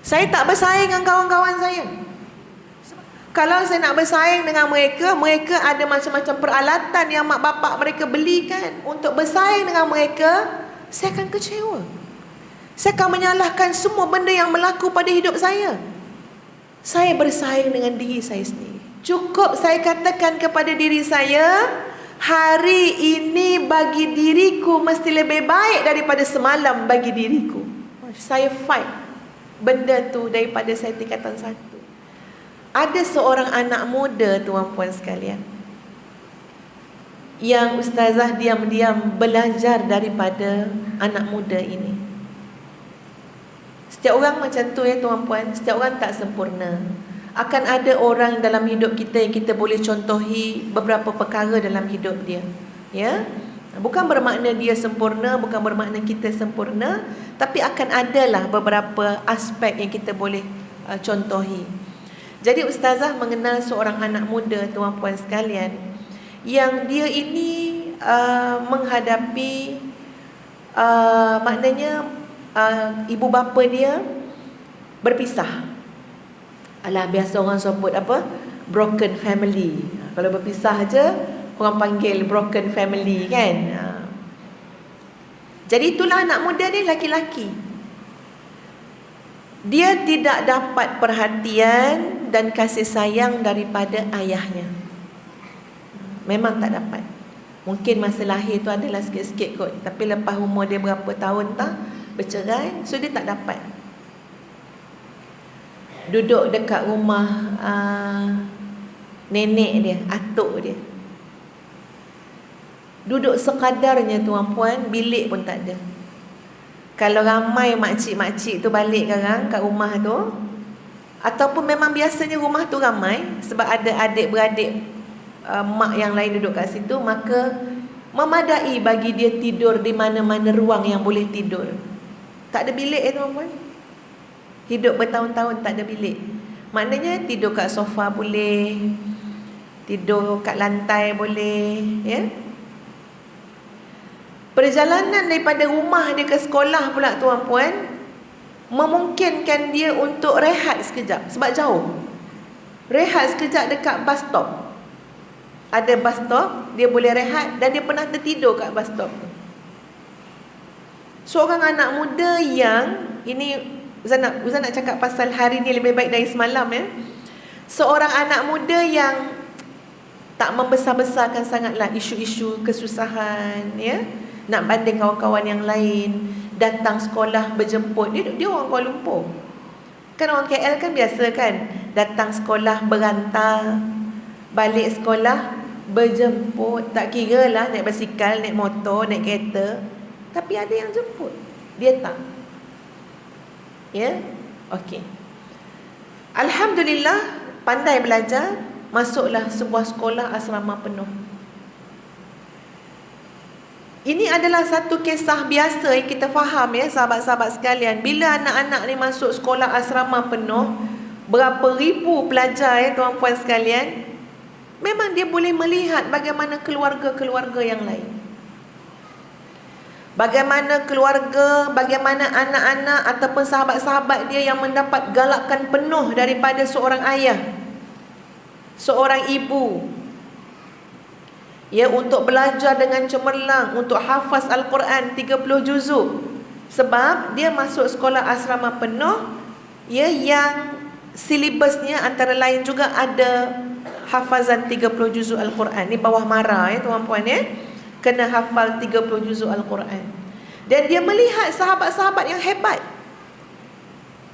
Saya tak bersaing dengan kawan-kawan saya. Kalau saya nak bersaing dengan mereka, mereka ada macam-macam peralatan yang mak bapak mereka belikan. Untuk bersaing dengan mereka, saya akan kecewa. Saya akan menyalahkan semua benda yang berlaku pada hidup saya. Saya bersaing dengan diri saya sendiri. Cukup saya katakan kepada diri saya, hari ini bagi diriku mesti lebih baik daripada semalam bagi diriku. Saya fight benda tu daripada saya tingkatan 1. Ada seorang anak muda, tuan-puan sekalian, yang ustazah diam-diam belajar daripada anak muda ini. Setiap orang macam tu ya tuan-puan, setiap orang tak sempurna. Akan ada orang dalam hidup kita yang kita boleh contohi beberapa perkara dalam hidup dia. Ya, bukan bermakna dia sempurna, bukan bermakna kita sempurna, tapi akan adalah beberapa aspek yang kita boleh contohi. Jadi ustazah mengenal seorang anak muda, tuan-puan sekalian, yang dia ini menghadapi maknanya ibu bapa dia berpisah. Alah, biasa orang sebut apa? Broken family. Kalau berpisah aja orang panggil broken family kan. Jadi itulah anak muda ni, laki-laki. Dia tidak dapat perhatian dan kasih sayang daripada ayahnya. Memang tak dapat. Mungkin masa lahir tu adalah sikit-sikit kot, tapi lepas umur dia berapa tahun tak bercerai, so dia tak dapat. Duduk dekat rumah nenek dia, atuk dia. Duduk sekadarnya tuan-puan, bilik pun tak ada. Kalau ramai makcik-makcik tu balik sekarang kat rumah tu, ataupun memang biasanya rumah tu ramai sebab ada adik-beradik mak yang lain duduk kat situ, maka memadai bagi dia tidur di mana-mana ruang yang boleh tidur. Tak ada bilik tuan-puan. Hidup bertahun-tahun tak ada bilik. Maknanya tidur kat sofa boleh, tidur kat lantai boleh, ya. Perjalanan daripada rumah dia ke sekolah pula tuan-puan memungkinkan dia untuk rehat sekejap sebab jauh. Rehat sekejap dekat bus stop. Ada bus stop, dia boleh rehat, dan dia pernah tertidur kat bus stop tu. Seorang anak muda yang ini Ustaz nak cakap pasal hari ni lebih baik dari semalam ya. Seorang anak muda yang tak membesar-besarkan sangatlah isu-isu kesusahan ya. Nak banding kawan-kawan yang lain, datang sekolah berjemput. Dia orang Kuala Lumpur. Kan orang KL kan biasa kan, datang sekolah berantar, balik sekolah berjemput. Tak kira lah naik basikal, naik motor, naik kereta, tapi ada yang jemput. Dia tak. Ya, okey. Alhamdulillah, pandai belajar, masuklah sebuah sekolah asrama penuh. Ini adalah satu kisah biasa yang kita faham ya sahabat-sahabat sekalian. Bila anak-anak ni masuk sekolah asrama penuh, berapa ribu pelajar ya tuan-puan sekalian, memang dia boleh melihat bagaimana keluarga-keluarga yang lain. Bagaimana keluarga, bagaimana anak-anak ataupun sahabat-sahabat dia yang mendapat galakan penuh daripada seorang ayah, seorang ibu, ya, untuk belajar dengan cemerlang, untuk hafaz Al-Quran 30 juzuk. Sebab dia masuk sekolah asrama penuh, ya, yang silibusnya antara lain juga ada hafazan 30 juzuk Al-Quran. Ni bawah mara ya tuan-puan ya. Kena hafal 30 juzuk Al-Quran. Dan dia melihat sahabat-sahabat yang hebat.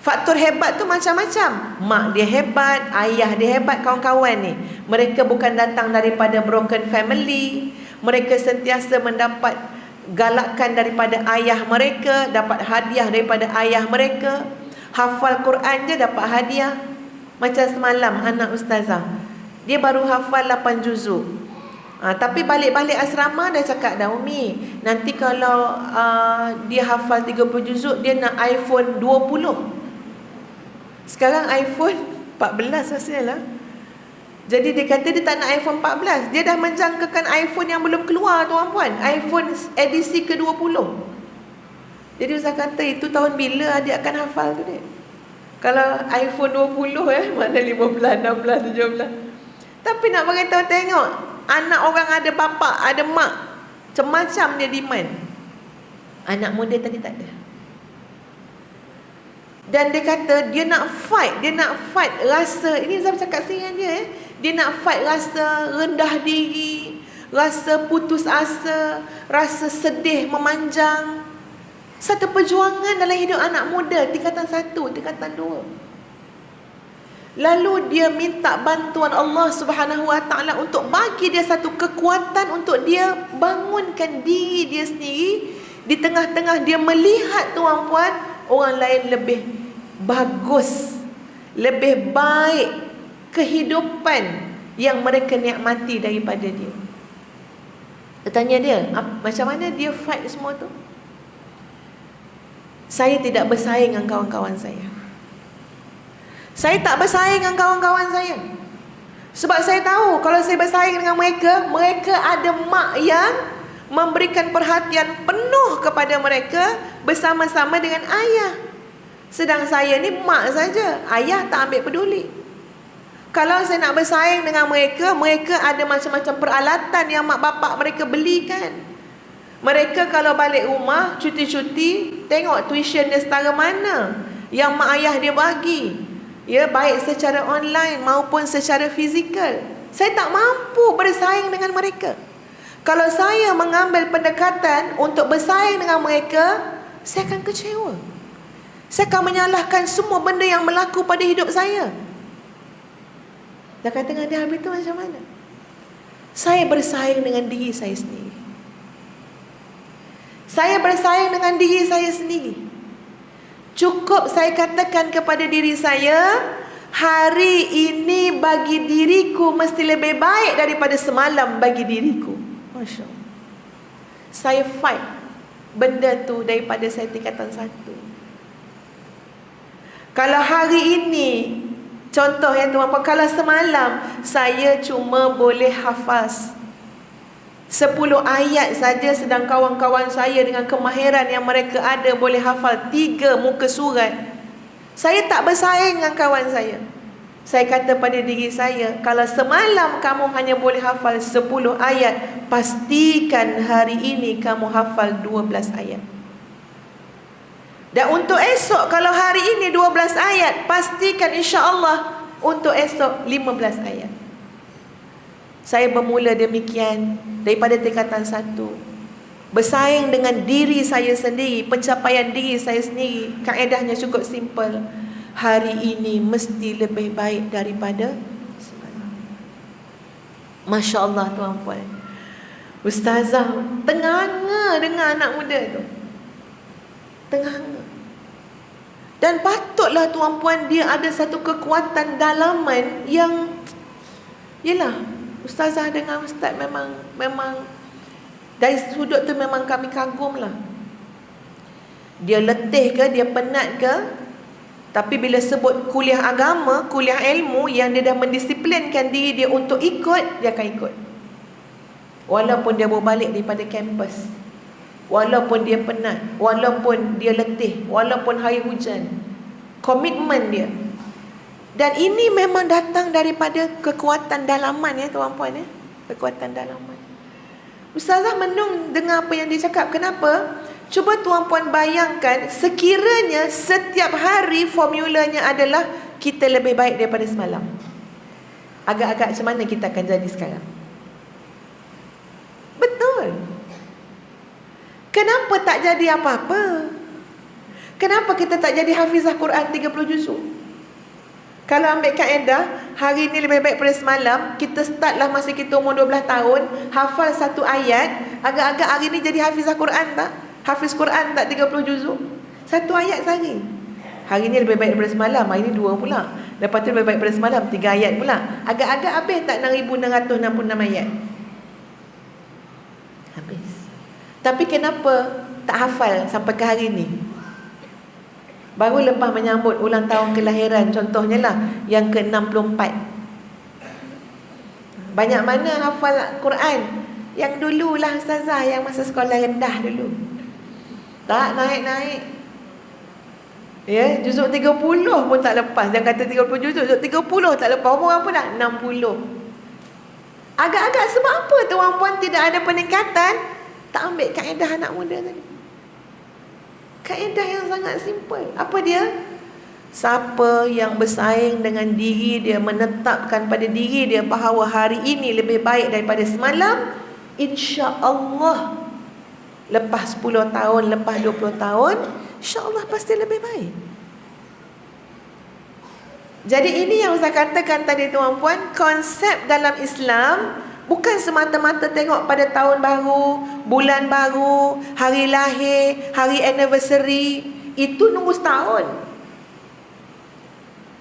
Faktor hebat tu macam-macam. Mak dia hebat, ayah dia hebat, kawan-kawan ni. Mereka bukan datang daripada broken family. Mereka sentiasa mendapat galakan daripada ayah mereka, dapat hadiah daripada ayah mereka. Hafal Quran je dapat hadiah. Macam semalam anak ustazah, dia baru hafal 8 juzuk. Tapi balik-balik asrama dah cakap dah, Umi, nanti kalau dia hafal 30 juzuk, dia nak iPhone 20. Sekarang iPhone 14 rasanya lah. Jadi dia kata dia tak nak iPhone 14. Dia dah menjangkakan iPhone yang belum keluar tuan-puan, iPhone edisi ke-20. Jadi Ustaz kata, itu tahun bila adik akan hafal tu dia? Kalau iPhone 20 mana 15, 16, 17. Tapi nak beritahu tengok, anak orang ada bapa, ada mak, macam-macam dia demand. Anak muda tadi tak ada. Dan dia kata dia nak fight rasa, ini saya cakap dengan dia, dia nak fight rasa rendah diri, rasa putus asa, rasa sedih memanjang. Satu perjuangan dalam hidup anak muda, tingkatan 1, tingkatan 2. Lalu dia minta bantuan Allah Subhanahu Wa Taala untuk bagi dia satu kekuatan untuk dia bangunkan diri dia sendiri. Di tengah-tengah dia melihat tuan-puan, orang lain lebih bagus, lebih baik kehidupan yang mereka nikmati daripada dia. Saya tanya dia, macam mana dia fight semua tu? Saya tidak bersaing dengan kawan-kawan saya. Saya tak bersaing dengan kawan-kawan saya. Sebab saya tahu kalau saya bersaing dengan mereka, mereka ada mak yang memberikan perhatian penuh kepada mereka bersama-sama dengan ayah. Sedang saya ni mak saja, ayah tak ambil peduli. Kalau saya nak bersaing dengan mereka, mereka ada macam-macam peralatan yang mak bapak mereka belikan. Mereka kalau balik rumah, cuti-cuti, tengok tuition dia setara mana yang mak ayah dia bagi. Ya, baik secara online maupun secara fizikal. Saya tak mampu bersaing dengan mereka. Kalau saya mengambil pendekatan untuk bersaing dengan mereka, saya akan kecewa. Saya akan menyalahkan semua benda yang berlaku pada hidup saya. Dah kata dengan dia, habis tu macam mana? Saya bersaing dengan diri saya sendiri. Saya bersaing dengan diri saya sendiri. Cukup saya katakan kepada diri saya, hari ini bagi diriku mesti lebih baik daripada semalam bagi diriku. Masya Allah. Saya fight benda tu daripada saya tingkatan 1. Kalau hari ini, contoh yang tuan-puan, kalau semalam saya cuma boleh hafaz 10 ayat saja, sedang kawan-kawan saya dengan kemahiran yang mereka ada boleh hafal 3 muka surat, saya tak bersaing dengan kawan saya. Saya kata pada diri saya, kalau semalam kamu hanya boleh hafal 10 ayat, pastikan hari ini kamu hafal 12 ayat. Dan untuk esok, kalau hari ini 12 ayat, pastikan insya-Allah untuk esok 15 ayat. Saya bermula demikian daripada tingkatan 1. Bersaing dengan diri saya sendiri, pencapaian diri saya sendiri. Kaedahnya cukup simple. Hari ini mesti lebih baik daripada semalam. Masya Allah tuan-puan. Ustazah tenganga dengan anak muda tu. Tenganga. Dan patutlah tuan-puan dia ada satu kekuatan dalaman yang, yelah, ustazah dengan ustaz memang dari sudut tu memang kami kagum lah. Dia letih ke, dia penat ke, tapi bila sebut kuliah agama, kuliah ilmu yang dia dah mendisiplinkan diri dia untuk ikut, dia akan ikut. Walaupun dia baru balik daripada kampus, walaupun dia penat, walaupun dia letih, walaupun hari hujan, komitmen dia. Dan ini memang datang daripada kekuatan dalaman ya tuan-puan ya. Kekuatan dalaman. Ustazah menung dengar apa yang dia cakap. Kenapa? Cuba tuan-puan bayangkan, sekiranya setiap hari formulanya adalah kita lebih baik daripada semalam, agak-agak macam mana kita akan jadi sekarang? Betul. Kenapa tak jadi apa-apa? Kenapa kita tak jadi hafizah Quran 30 juzuk? Kalau ambil kaedah, hari ni lebih baik pada semalam, kita startlah masa kita umur 12 tahun, hafal satu ayat, agak-agak hari ni jadi hafizah Quran tak? Hafiz Quran tak 30 juzuk? Satu ayat sehari. Hari ni lebih baik daripada semalam, hari ni 2 pula. Lepas tu lebih baik daripada semalam, 3 ayat pula. Agak-agak habis tak 6,666 ayat? Habis. Tapi kenapa tak hafal sampai ke hari ni? Baru lepas menyambut ulang tahun kelahiran, contohnya lah yang ke-64. Banyak mana hafal Quran? Yang dululah ustazah, yang masa sekolah rendah dulu. Tak naik-naik. Ya, juzuk 30 pun tak lepas. Jangan kata 30 juzuk, juzuk 30 tak lepas. Berapa nak? 60. Agak-agak sebab apa tuan-puan tidak ada peningkatan? Tak ambil kaedah anak muda tadi. Kaedah yang sangat simple. Apa dia? Siapa yang bersaing dengan diri dia, menetapkan pada diri dia bahawa hari ini lebih baik daripada semalam, insya-Allah lepas 10 tahun, lepas 20 tahun, insya-Allah pasti lebih baik. Jadi ini yang saya katakan tadi tuan-puan, konsep dalam Islam bukan semata-mata tengok pada tahun baru, bulan baru, hari lahir, hari anniversary. Itu nunggu setahun.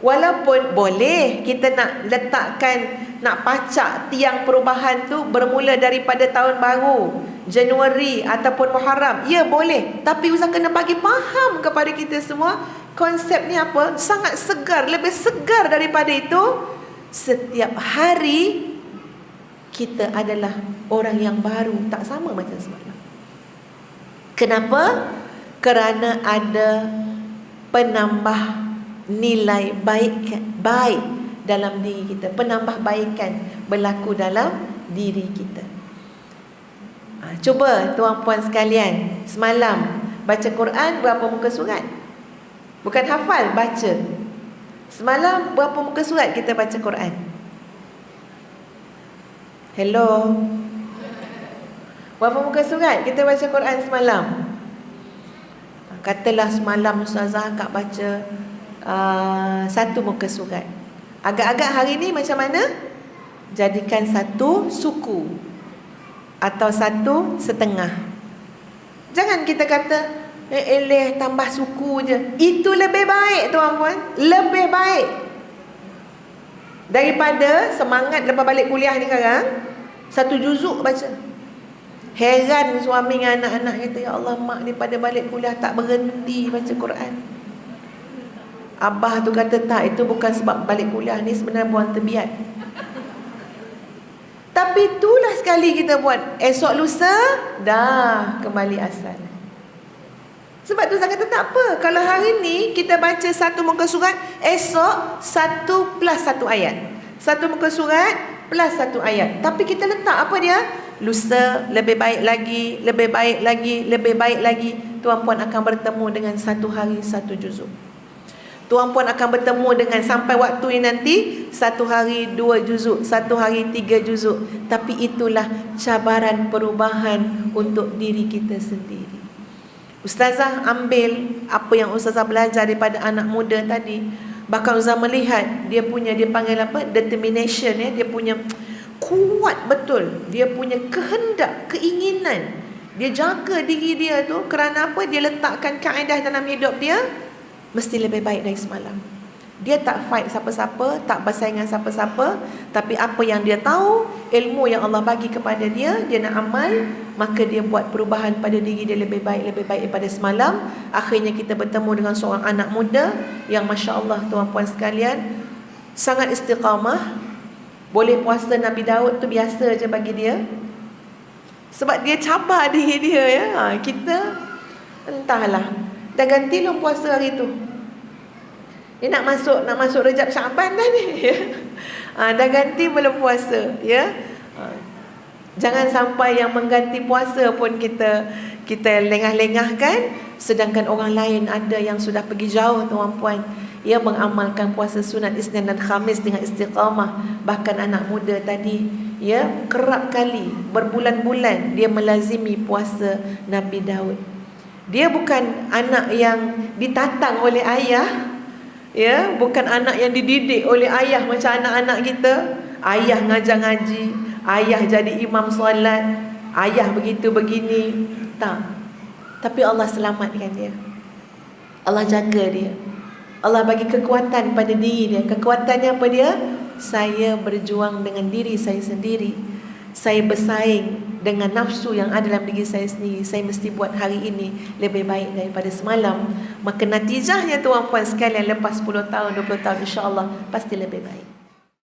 Walaupun boleh kita nak letakkan, nak pacak tiang perubahan tu bermula daripada tahun baru, Januari ataupun Muharram. Ya boleh. Tapi usah kena bagi faham kepada kita semua, konsep ni apa? Sangat segar, lebih segar daripada itu. Setiap hari kita adalah orang yang baru, tak sama macam semalam. Kenapa? Kerana ada penambah nilai baik dalam diri kita, penambahbaikan berlaku dalam diri kita. Cuba tuan-puan sekalian, semalam baca Quran berapa muka surat? Bukan hafal, baca. Semalam berapa muka surat kita baca Quran? Hello. Berapa muka surat kita baca Quran semalam? Katalah semalam Ustazah Kak baca 1 muka surat. Agak-agak hari ni macam mana? Jadikan 1 suku atau 1 setengah. Jangan kita kata tambah suku je. Itu lebih baik tuan-puan, lebih baik daripada semangat lepas balik kuliah ni sekarang 1 juzuk baca. Heran suami dengan anak-anak kata, ya Allah mak ni pada balik kuliah tak berhenti baca Quran. Abah tu kata tak, itu bukan sebab balik kuliah ni, sebenarnya buang terbiat. Tapi itulah sekali kita buat, esok lusa dah kembali asal. Sebab tu saya kata tak apa, kalau hari ni kita baca 1 muka surat, esok 1 plus 1 ayat, 1 muka surat plus 1 ayat. Tapi kita letak apa dia? Lusa lebih baik lagi, lebih baik lagi, lebih baik lagi. Tuan-puan akan bertemu dengan 1 hari 1 juzuk. Tuan-puan akan bertemu dengan sampai waktu ini nanti 1 hari 2 juzuk, 1 hari 3 juzuk. Tapi itulah cabaran perubahan untuk diri kita sendiri. Ustazah ambil apa yang Ustazah belajar daripada anak muda tadi. Bahkan Ustazah melihat dia panggil apa? Determination ya. Dia punya kuat betul. Dia punya kehendak, keinginan. Dia jaga diri dia tu kerana apa? Dia letakkan kaedah dalam hidup dia mesti lebih baik dari semalam. Dia tak fight siapa-siapa, tak bersaing dengan siapa-siapa, tapi apa yang dia tahu, ilmu yang Allah bagi kepada dia, dia nak amal, maka dia buat perubahan pada diri dia lebih baik daripada semalam. Akhirnya kita bertemu dengan seorang anak muda yang masya-Allah tuan-puan sekalian sangat istiqamah. Boleh puasa Nabi Daud tu biasa je bagi dia. Sebab dia cabar diri dia ya. Kita entahlah. Dah ganti belum puasa hari tu? Dia nak masuk Rejab Syaban dah ni. Dah ganti belum puasa ya. Jangan sampai yang mengganti puasa pun kita lengah-lengahkan, sedangkan orang lain ada yang sudah pergi jauh tuan-puan. Ia mengamalkan puasa sunat Isnin dan Khamis dengan istiqamah. Bahkan anak muda tadi ya kerap kali berbulan-bulan dia melazimi puasa Nabi Daud. Dia bukan anak yang ditatang oleh ayah, ya, bukan anak yang dididik oleh ayah macam anak-anak kita. Ayah ngajar ngaji, ayah jadi imam solat, ayah begitu begini. Tak. Tapi Allah selamatkan dia. Allah jaga dia. Allah bagi kekuatan pada diri dia. Kekuatannya apa dia? Saya berjuang dengan diri saya sendiri. Saya bersaing dengan nafsu yang ada dalam diri saya sendiri. Saya mesti buat hari ini lebih baik daripada semalam. Maka natijahnya tuan-puan sekalian, lepas 10 tahun, 20 tahun, insya-Allah pasti lebih baik.